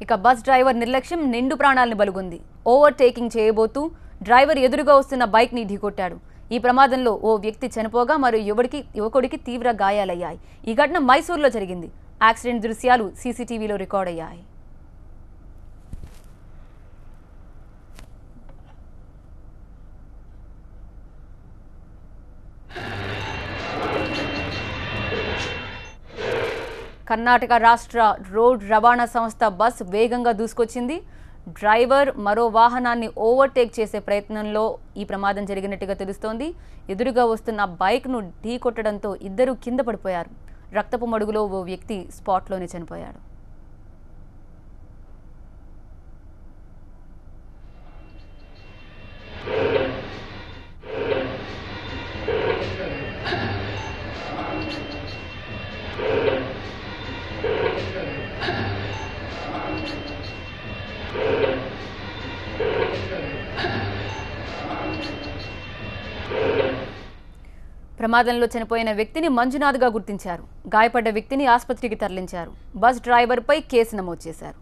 ఇక bus driver నిర్లక్ష్యం నిండు ప్రాణాలను బలుగొంది. ఓవర్టేకింగ్ చేయబోతూ డ్రైవర్ ఎదురుగా వస్తున్న బైక్ని ఢీకొట్టాడు. ఈ ప్రమాదంలో ఓ వ్యక్తి చనిపోగా మరో యువకుడికి తీవ్ర గాయాలయ్యాయి. ఈ ఘటన మైసూరులో జరిగింది. యాక్సిడెంట్ దృశ్యాలు సీసీటీవీలో రికార్డ్ అయ్యాయి. కర్ణాటక రాష్ట్ర రోడ్ రవాణా సంస్థ బస్ వేగంగా దూసుకొచ్చింది. డ్రైవర్ మరో వాహనాన్ని ఓవర్టేక్ చేసే ప్రయత్నంలో ఈ ప్రమాదం జరిగినట్టుగా తెలుస్తోంది. ఎదురుగా వస్తున్న బైక్ను ఢీకొట్టడంతో ఇద్దరు కింద పడిపోయారు. రక్తపు మడుగులో ఓ వ్యక్తి స్పాట్లోనే చనిపోయాడు. ప్రమాదంలో చనిపోయిన వ్యక్తిని మంజునాథ్గా గుర్తించారు. గాయపడ్డ వ్యక్తిని ఆసుపత్రికి తరలించారు. బస్ డ్రైవర్పై కేసు నమోదు చేశారు.